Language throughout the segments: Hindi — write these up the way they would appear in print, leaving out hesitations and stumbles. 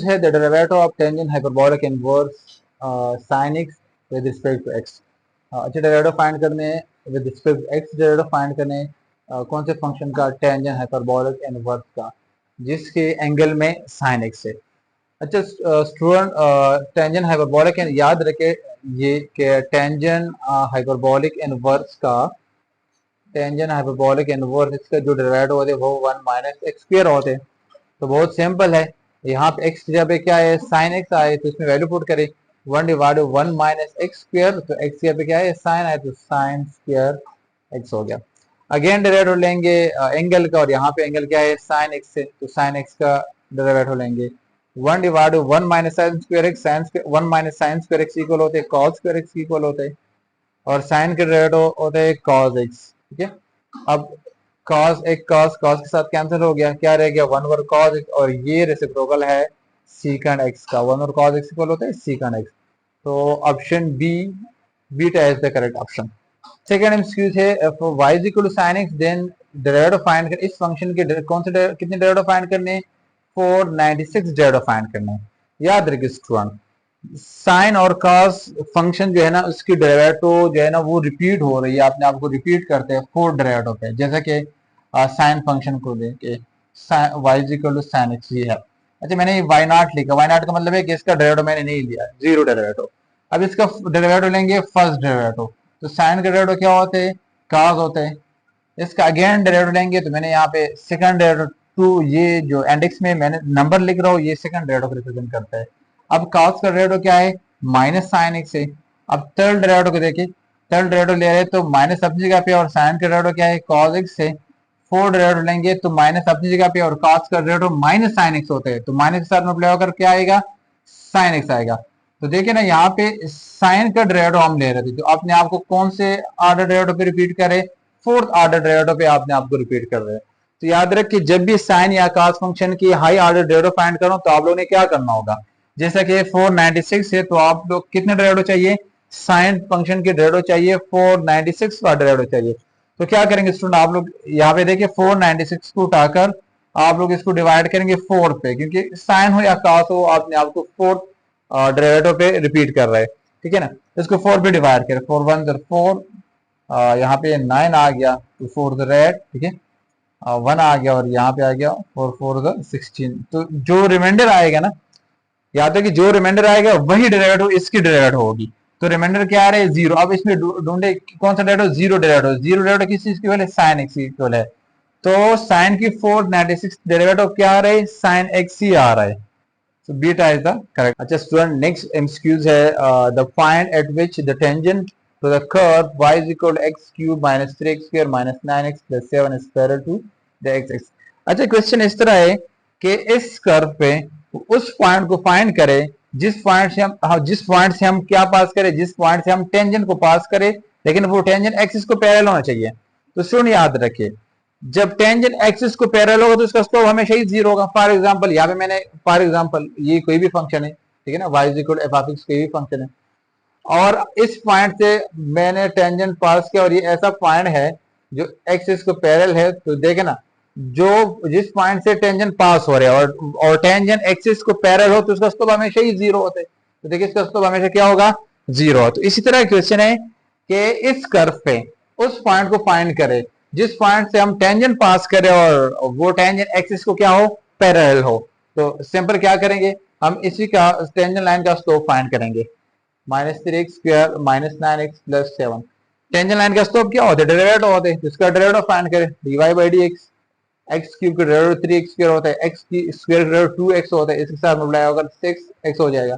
है the derivative of tangent hyperbolic inverse sin x with respect to x। अच्छा, डेरिवेटिव फाइंड करने with respect to x, derivative find करने कौन से फंक्शन का, टेंजेंट हाइपरबोलिक इनवर्स का, जिसके एंगल में sin x है। अच्छा स्टूडेंट, टेंजेंट हाइपरबोलिक याद रखे ये कि टेंजेंट हाइपरबोलिक इनवर्स का, टेंजेंट हाइपरबोलिक इनवर्स इसका जो डेरिवेटिव होते हैं वो 1 माइनस एक्स स्क्वायर होते हैं। तो बहुत सिंपल है, यहाँ पे x की जगह पे क्या है, साइन एक्स आए तो इसमें वैल्यू पुट करें, 1 डिवाइड 1 माइनस एक्स स्क्वायर, तो x की जगह पे क्या है, साइन आए तो साइन स्क्वायर x हो गया। अगेन डेरिवेटिव लेंगे एंगल का, और यहाँ पे एंगल क्या है, साइन एक्स से, तो साइन एक्स का डेरिवेटिव लेंगे, 1 divide 1 minus sine square x, sine 1 minus sine square x equal होते हैं कॉस स्क्वायर एक्स इक्वल होते हैं, और साइन के डेरिवेटिव होते हैं कॉस एक्स। ठीक है, अब cos एक cos के साथ कैंसिल हो गया, क्या रह गया, 1 ओवर cos x, और ये रेसिप्रोकल है सीकंड x का, 1 ओवर cos x इक्वल होता है सीकंड x। तो option B, beta is the correct option. Second MCQ है, if y is equal to sin x then derivative find कर, इस फंक्शन के कौन से कितने डेरिवेटिव फाइंड करने, 496 डेरिवेटिव फाइंड करने। याद रखिए स्टूडेंट, साइन और कॉस फंक्शन जो है ना, उसकी डेरिवेटिव जो है ना वो रिपीट हो रही है, अपने आप को रिपीट करते हैं 4 डेरिवेटिव पे, जैसे कि साइन फंक्शन को देके y is equal to sine x ये है। अच्छा, मैंने वाई नॉट लिखा, वाई नॉट का मतलब है कि इसका डेरिवेटिव मैंने नहीं लिया, जीरो डेरिवेटिव। अब इसका डेरिवेटिव लेंगे फर्स्ट डेरिवेटिव, तो साइन के डेरिवेटिव क्या होते हैं, कॉस होते हैं। इसका अगेन डेरिवेटिव लेंगे तो मैंने यहाँ पे सेकंड डेरिवेटिव टू, ये जो इंडेक्स में मैंने नंबर लिख रहा हूँ ये सेकंड डेरिवेटिव रिप्रेजेंट करता है। अब cos का डेरिवेटिव क्या है, माइनस साइन एक्स है। अब थर्ड डेरिवेटिव को देखिए, थर्ड डेरिवेटिव ले रहे हैं तो माइनस अपनी जगह पे, और साइन का डेरिवेटिव क्या है, cos x है। फोर्थ डेरिवेटिव लेंगे तो माइनस अपनी जगह पे, और cos का डेरिवेटिव माइनस साइन एक्स होते हैं, तो माइनस के साथ मल्टीप्लाई होकर क्या आएगा, साइन एक्स आएगा। तो देखिए ना, यहाँ पे साइन का डेरिवेटिव हम ले रहे थे, तो अपने आप को कौन से ऑर्डर डेरिवेटिव पे रिपीट करे, फोर्थ ऑर्डर डेरिवेटिव पे अपने आप को रिपीट कर रहे हैं। तो याद रख कि जब भी साइन या cos फंक्शन की हाई ऑर्डर डेरिवेटिव फाइंड करो तो आप लोगों ने क्या करना होगा, जैसा कि 496 है तो आप लोग कितने डेरिवेटिव चाहिए, साइन फंक्शन के डेरिवेटिव चाहिए 496 का डेरिवेटिव चाहिए। तो क्या करेंगे स्टूडेंट, आप लोग यहाँ पे देखिए 496 को उठाकर आप लोग इसको डिवाइड करेंगे 4 पे, क्योंकि साइन हो या cos हो आपने आपको 4 डेरिवेटिव पे रिपीट कर रहे हैं। ठीक है ना, इसको 4 पे डिवाइड करें, 4 1 4, यहाँ पे 9 आ गया, तो 4 रेड, ठीक है, 1 आ गया, और यहाँ पे आ गया 4 4 16। तो जो रिमाइंडर आएगा ना, याद है कि जो रिमाइंडर आएगा वही डेरिवेटिव इसकी डेरिवेटिव होगी। तो रिमाइंडर क्या आ रहा है, जीरो। अब इसमें ढूंढे कौन सा derivative, zero derivative, zero derivative किस चीज की वैल्यू, साइन एक्स की इक्वल है। तो साइन की 496 डेरिवेटिव क्या आ रहा है, साइन एक्स ही आ रहा है। So beta is the correct. अच्छा स्टूडेंट, नेक्स्ट एमसीक्यूज है, the find at which the tangent to the curve y is equal to x cube minus 3x square minus 9x plus 7 is parallel to the x-axis। अच्छा, क्वेश्चन इस तरह है कि इस कर्व पे उस पॉइंट को फाइंड करें जिस पॉइंट से हम, जिस पॉइंट से हम क्या पास करें, जिस पॉइंट से हम टेंजेंट को पास करें, लेकिन वो टेंजेंट एक्सिस को पैरेलल होना चाहिए। तो स्टूडेंट याद रखिए, जब टेंजेंट एक्सिस को पैरेलल होगा तो इसका स्लोप हमेशा ही जीरो होगा। फॉर एग्जांपल यहाँ पे मैंने, फॉर एग्जांपल ये कोई भी फंक्शन है, ठीक है ना, y is equal to f of x कोई भी फंक्शन है, और इस पॉइंट से मैंने टेंजेंट पास किया, और ये ऐसा पॉइंट है जो एक्सिस को पैरेलल है। तो देखे ना, जो जिस पॉइंट से टेंजेंट पास हो रहा है और टेंजेंट एक्सिस को पैरेलल हो तो उसका स्लोप हमेशा ही जीरो होता है। तो देखिए इसका स्लोप हमेशा क्या होगा, जीरो। तो इसी तरह क्वेश्चन है कि इस कर्व पे उस पॉइंट को फाइंड करें जिस पॉइंट से हम टेंजेंट पास करें और वो टेंजेंट एक्सिस को क्या हो, पैरेलल हो। तो सिंपल क्या करेंगे, हम इसी का टेंजेंट लाइन का स्लोप फाइंड करेंगे, minus 3x square minus 9x plus 7। Tangent line का स्लोप क्या होता है, डेरिवेटिव होते हैं, इसका डेरिवेटिव फाइंड करें, dy by dx, x cube का डेरिवेटिव 3x स्क्वायर होता है, एक्स की स्क्वायर का डेरिवेटिव 2x होता है, इसके साथ मल्टीप्लाई होकर 6x हो जाएगा,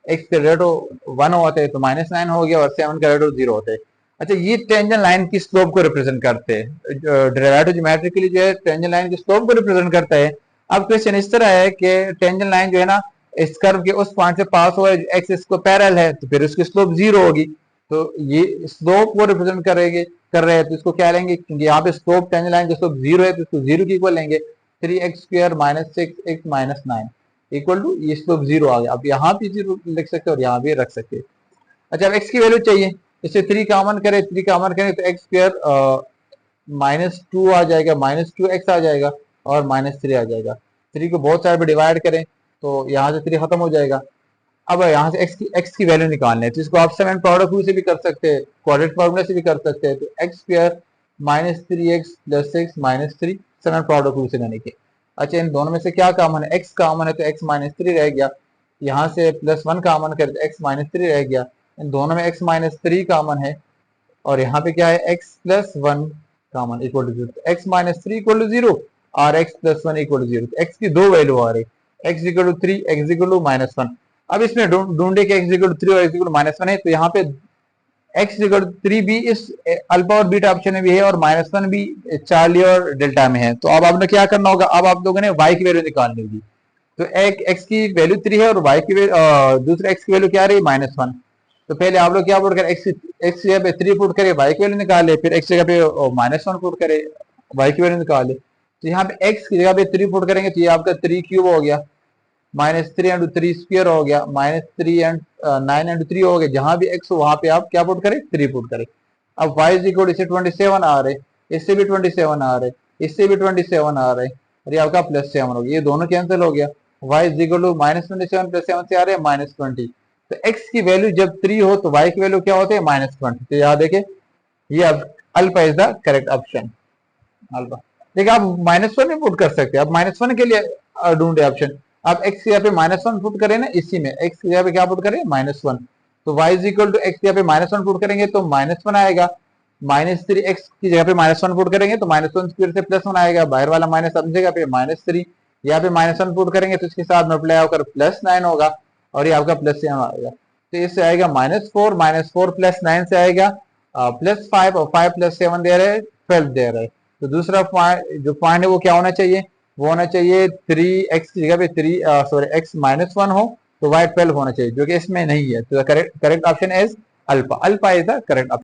एक्स का डेरिवेटिव 1 होता है तो माइनस 9 हो गया, और 7 का डेरिवेटिव 0 होता है। अच्छा, ये टेंजेंट लाइन की स्लोप को रिप्रेजेंट करते हैं, डेरिवेटिव ज्योमेट्रिकली जो है टेंजेंट लाइन की स्लोप को रिप्रेजेंट करता है। अब क्वेश्चन इस तरह है कि टेंजेंट लाइन जो है ना इस कर्व के उस पॉइंट से पास हुआ है एक्सिस को पैरेलल है, तो फिर उसकी स्लोप जीरो होगी। तो ये स्लोप को रिप्रेजेंट करेंगे, कर रहे हैं, तो इसको क्या लेंगे, क्योंकि यहाँ पे स्लोप टेंजेंट लाइन की स्लोप जीरो है तो इसको जीरो की इक्वल लेंगे, 3x square minus 6x minus 9 equal to, ये स्लोप जीरो आ गया। अब यहाँ भी जीरो लिख सकते हैं और यहाँ भी रख सकते हैं। अच्छा, अब x की वैल्यू चाहिए, इससे 3 कॉमन करें, 3 कॉमन करें तो एक्स स्क्वायर माइनस 2 आ जाएगा, माइनस 2x आ जाएगा, और माइनस 3 आ जाएगा। 3 को बहुत सारे पे डिवाइड करें तो यहाँ से 3 खत्म हो जाएगा। अब यहाँ से x की वैल्यू निकालनी है, तो इसको आप सम एंड प्रोडक्ट रूल से भी कर सकते हैं, क्वाड्रेटिक फार्मूला से भी कर सकते हैं। तो x square minus 3x plus 6 minus 3 sum and product rule से करने के। अच्छा, इन दोनों में से क्या कॉमन है? x कॉमन है तो x माइनस 3 रह गया। यहाँ से प्लस 1 कॉमन करे तो x माइनस 3 रह गया। इन दोनों में x माइनस 3 कॉमन है और यहाँ पे क्या है? x plus 1 common equal to 0। x minus 3 equal to 0 और x plus 1 equal to 0। x की दो वैल्यू आ रही, x equal to 3, x equal to minus 1। अब इसमें ढूंढे कि x इक्वल टू 3 और x इक्वल टू माइनस 1 है, तो यहाँ पे x इक्वल टू 3 भी इस अल्फा और बीटा ऑप्शन में भी है और माइनस 1 भी चार्ली और डेल्टा में है। तो अब आपने क्या करना होगा? अब आप लोगों ने y की वैल्यू निकालनी होगी। तो एक x की वैल्यू 3 है और y की दूसरे x की वैल्यू क्या आ रही है? माइनस 1। तो पहले आप लोग क्या पुट करें? x जगह पे 3 पुट करे, y की वैल्यू निकाले, फिर x जगह पे माइनस 1 पुट करे, y की वैल्यू निकाले। तो यहाँ पे x की जगह पे 3 पुट करेंगे तो ये आपका 3 क्यूब हो गया, माइनस 3 इंटू 3 स्क्वायर हो गया, माइनस 3 एंड 9 इंटू 3 हो गया। जहां भी x हो वहां पे आप क्या पुट करें? 3 पुट करें। अब y इज इक्वल इसे 27 आ रहे, इससे भी 27 आ रहे, इससे भी 27 आ रहे और ये आपका प्लस 7 हो गया। ये दोनों कैंसिल हो गया। y is equal to minus 27 plus 7 से आ रहे हैं माइनस 20। तो x की वैल्यू जब 3 हो तो y की वैल्यू क्या होती है? माइनस 20। तो याद देखे, ये अब alpha is the correct option. Alpha देखिए, आप माइनस 1 भी पुट कर सकते हैं। आप माइनस 1 के लिए ढूंढे ऑप्शन। आप x की यहाँ पे माइनस 1 पुट करें ना, इसी में x की यहाँ पे क्या पुट करें? माइनस 1। तो y is equal to x यहाँ पे माइनस 1 पुट करेंगे तो माइनस 1 आएगा। माइनस 3 x की जगह पे माइनस 1 पुट करेंगे तो माइनस 1 स्क्वायर से प्लस 1 आएगा, बाहर वाला माइनस अपनी जगह पे माइनस 3। यहाँ पे माइनस 1 पुट करेंगे तो इसके साथ मल्टीप्लाई होकर प्लस 9 होगा और ये आपका प्लस 7 आएगा। तो इससे आएगा माइनस 4 प्लस 9 से आएगा प्लस 5 और 5 प्लस 7 दे रहे हैं 12 दे रहे हैं। तो दूसरा जो पॉइंट है वो क्या होना चाहिए? वो होना चाहिए 3x की जगह पे x माइनस 1 हो तो y 12 होना चाहिए, जो कि इसमें नहीं है। तो correct option is alpha. Alpha is the correct option.